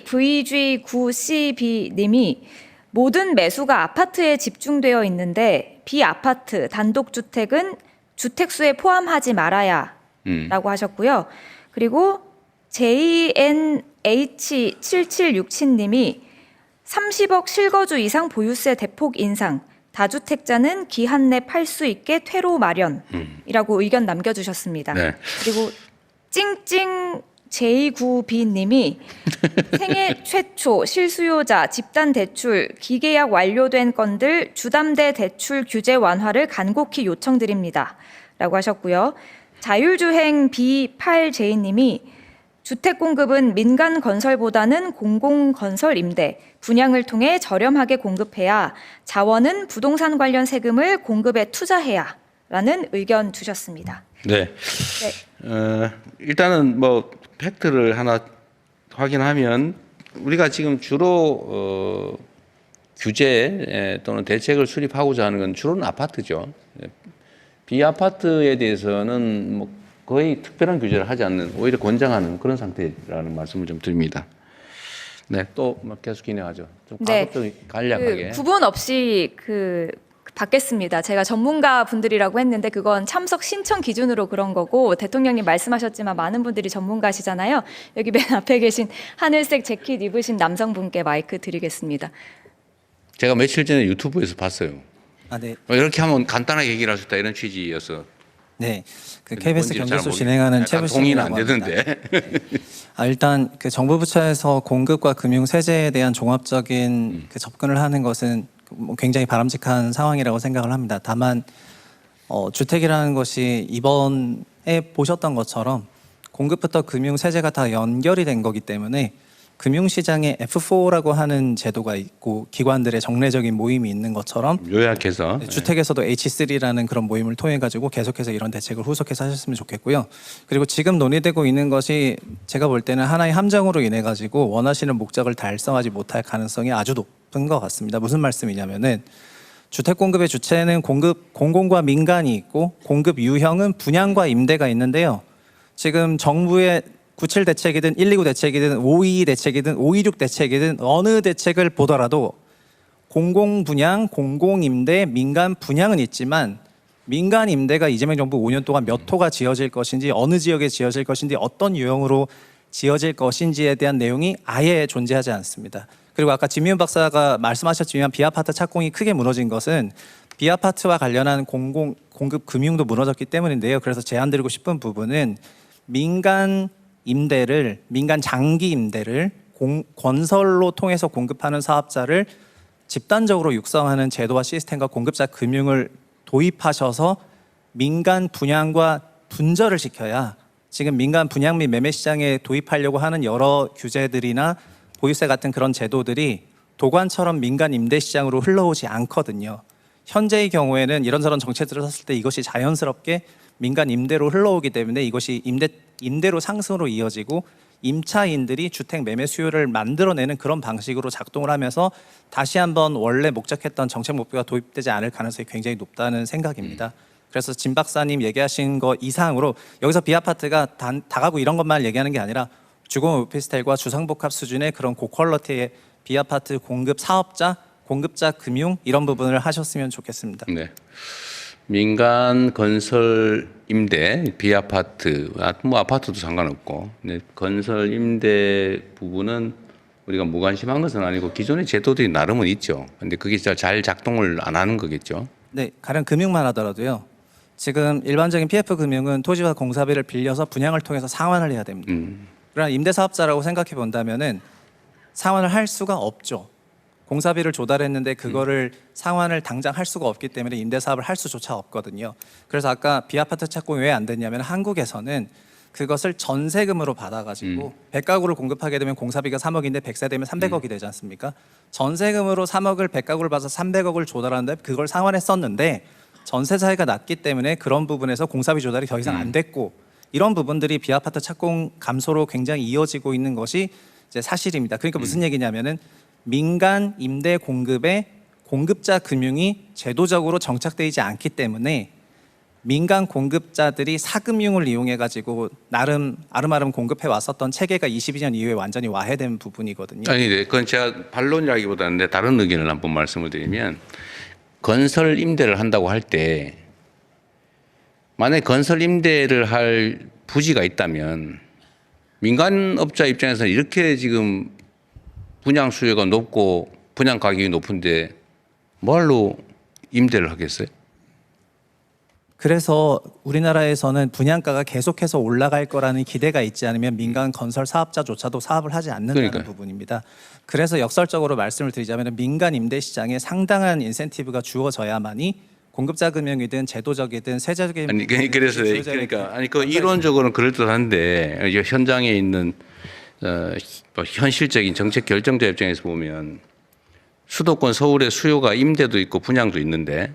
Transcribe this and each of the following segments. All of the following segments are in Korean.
VG9CB님이 모든 매수가 아파트에 집중되어 있는데 비아파트 단독주택은 주택수에 포함하지 말아야 라고 하셨고요. 그리고 JNH7767님이 30억 실거주 이상 보유세 대폭 인상, 다주택자는 기한 내 팔 수 있게 퇴로 마련이라고 의견 남겨주셨습니다. 네. 그리고 찡찡 J9B님이 생애 최초 실수요자 집단 대출 기계약 완료된 건들 주담대 대출 규제 완화를 간곡히 요청드립니다. 라고 하셨고요. 자율주행 B8J님이 주택 공급은 민간 건설보다는 공공건설 임대, 분양을 통해 저렴하게 공급해야 자원은 부동산 관련 세금을 공급에 투자해야 라는 의견 주셨습니다. 네. 일단은 뭐 팩트를 하나 확인하면 우리가 지금 주로 규제 또는 대책을 수립하고자 하는 건 주로는 아파트죠. 비아파트에 대해서는 뭐 거의 특별한 규제를 하지 않는, 오히려 권장하는 그런 상태라는 말씀을 좀 드립니다. 네, 또 계속 진행하죠. 좀 가급적 간략하게. 구분 없이 받겠습니다. 제가 전문가 분들이라고 했는데 그건 참석 신청 기준으로 그런 거고, 대통령님 말씀하셨지만 많은 분들이 전문가시잖아요. 여기 맨 앞에 계신 하늘색 재킷 입으신 남성분께 마이크 드리겠습니다. 제가 며칠 전에 유튜브에서 봤어요. 네. 이렇게 하면 간단하게 얘기를 할 수 있다, 이런 취지여서. 네, 그 KBS 경제소 진행하는 동의는 안 최부심이라고 되던데. 일단 그 정부 부처에서 공급과 금융 세제에 대한 종합적인 그 접근을 하는 것은 뭐 굉장히 바람직한 상황이라고 생각을 합니다. 다만 주택이라는 것이 이번에 보셨던 것처럼 공급부터 금융 세제가 다 연결이 된 거기 때문에 금융시장에 F4라고 하는 제도가 있고 기관들의 정례적인 모임이 있는 것처럼 요약해서 주택에서도 H3라는 그런 모임을 통해 가지고 계속해서 이런 대책을 후속해서 하셨으면 좋겠고요. 그리고 지금 논의되고 있는 것이 제가 볼 때는 하나의 함정으로 인해 가지고 원하시는 목적을 달성하지 못할 가능성이 아주 높은 것 같습니다. 무슨 말씀이냐면은 주택 공급의 주체는 공공과 민간이 있고 공급 유형은 분양과 임대가 있는데요. 지금 정부의 97 대책이든 129 대책이든 522 대책이든 526 대책이든 어느 대책을 보더라도 공공 분양, 공공 임대, 민간 분양은 있지만 민간 임대가 이재명 정부 5년 동안 몇 호가 지어질 것인지, 어느 지역에 지어질 것인지, 어떤 유형으로 지어질 것인지에 대한 내용이 아예 존재하지 않습니다. 그리고 아까 진미훈 박사가 말씀하셨지만 비아파트 착공이 크게 무너진 것은 비아파트와 관련한 공급 금융도 무너졌기 때문인데요. 그래서 제안드리고 싶은 부분은 민간 장기 임대를 건설로 통해서 공급하는 사업자를 집단적으로 육성하는 제도와 시스템과 공급자 금융을 도입하셔서 민간 분양과 분절을 시켜야, 지금 민간 분양 및 매매 시장에 도입하려고 하는 여러 규제들이나 보유세 같은 그런 제도들이 도관처럼 민간 임대 시장으로 흘러오지 않거든요. 현재의 경우에는 이런저런 정책들을 썼을 때 이것이 자연스럽게 민간 임대로 흘러오기 때문에 이것이 임대로 상승으로 이어지고 임차인들이 주택 매매 수요를 만들어내는 그런 방식으로 작동을 하면서 다시 한번 원래 목적했던 정책 목표가 도입되지 않을 가능성이 굉장히 높다는 생각입니다. 그래서 진 박사님 얘기하신 거 이상으로 여기서 비아파트가 다가구 이런 것만 얘기하는 게 아니라 주거 오피스텔과 주상복합 수준의 그런 고퀄리티의 비아파트 공급 사업자, 공급자 금융 이런 부분을 하셨으면 좋겠습니다. 네. 민간 건설 임대, 비아파트, 뭐 아파트도 상관없고, 네, 건설 임대 부분은 우리가 무관심한 것은 아니고 기존의 제도들이 나름은 있죠. 근데 그게 잘 작동을 안 하는 거겠죠. 네, 가령 금융만 하더라도요. 지금 일반적인 PF 금융은 토지와 공사비를 빌려서 분양을 통해서 상환을 해야 됩니다. 그러나 임대사업자라고 생각해 본다면은 상환을 할 수가 없죠. 공사비를 조달했는데 그거를 상환을 당장 할 수가 없기 때문에 임대사업을 할 수조차 없거든요. 그래서 아까 비아파트 착공이 왜 안 됐냐면 한국에서는 그것을 전세금으로 받아가지고 100가구를 공급하게 되면 공사비가 3억인데 100세 되면 300억이 되지 않습니까? 전세금으로 3억을 100가구를 받아서 300억을 조달하는데 그걸 상환했었는데 전세 차이가 낮기 때문에 그런 부분에서 공사비 조달이 더 이상 안 됐고, 이런 부분들이 비아파트 착공 감소로 굉장히 이어지고 있는 것이 이제 사실입니다. 그러니까 무슨 얘기냐면은 민간 임대 공급에 공급자 금융이 제도적으로 정착되지 않기 때문에 민간 공급자들이 사금융을 이용해 가지고 나름 아름아름 공급해 왔었던 체계가 22년 이후에 완전히 와해된 부분이거든요. 아니, 네. 그건 제가 반론이라기보다는 내 다른 의견을 한번 말씀을 드리면 건설 임대를 한다고 할 때 만약에 건설 임대를 할 부지가 있다면 민간업자 입장에서는 이렇게 지금 분양 수요가 높고 분양 가격이 높은데 뭐할로 임대를 하겠어요? 그래서 우리나라에서는 분양가가 계속해서 올라갈 거라는 기대가 있지 않으면 민간 건설 사업자조차도 사업을 하지 않는다는 그러니까요. 부분입니다. 그래서 역설적으로 말씀을 드리자면 민간 임대 시장에 상당한 인센티브가 주어져야만이 공급자 금융이든 제도적이든 세제적인 아니 그래서 그러니까 아니 그 이론적으로는 그럴 듯한데 이제 현장에 있는 뭐 현실적인 정책 결정자 입장에서 보면 수도권 서울의 수요가 임대도 있고 분양도 있는데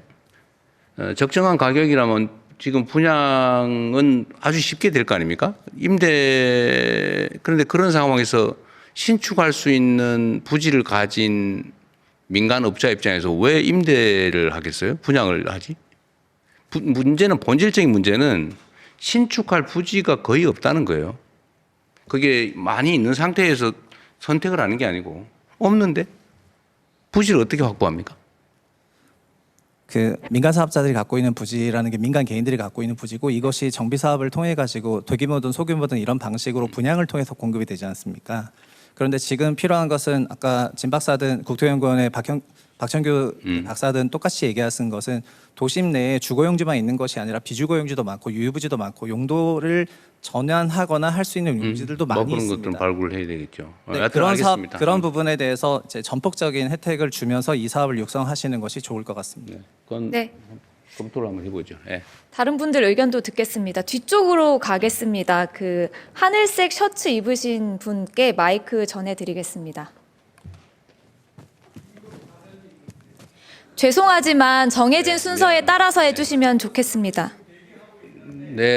적정한 가격이라면 지금 분양은 아주 쉽게 될 거 아닙니까? 임대 그런데 그런 상황에서 신축할 수 있는 부지를 가진 민간업자 입장에서 왜 임대를 하겠어요? 분양을 하지? 문제는 본질적인 문제는 신축할 부지가 거의 없다는 거예요. 그게 많이 있는 상태에서 선택을 하는 게 아니고 없는데 부지를 어떻게 확보합니까? 그 민간 사업자들이 갖고 있는 부지라는 게 민간 개인들이 갖고 있는 부지고 이것이 정비 사업을 통해 가지고 대규모든 소규모든 이런 방식으로 분양을 통해서 공급이 되지 않습니까? 그런데 지금 필요한 것은 아까 진 박사든 국토연구원의 박천규 박사든 똑같이 얘기하신 것은 도심 내에 주거용지만 있는 것이 아니라 비주거용지도 많고 유휴부지도 많고 용도를 전환하거나 할 수 있는 용지들도 뭐 많이 그런 있습니다. 것들은 발굴을 해야 되겠죠. 네, 하여튼 그런 사업, 알겠습니다. 그런 부분에 대해서 이제 전폭적인 혜택을 주면서 이 사업을 육성하시는 것이 좋을 것 같습니다. 네, 그건 네. 검토를 한번 해보죠. 네. 다른 분들 의견도 듣겠습니다. 뒤쪽으로 가겠습니다. 그 하늘색 셔츠 입으신 분께 마이크 전해드리겠습니다. 죄송하지만 정해진 순서에 따라서 해주시면 좋겠습니다.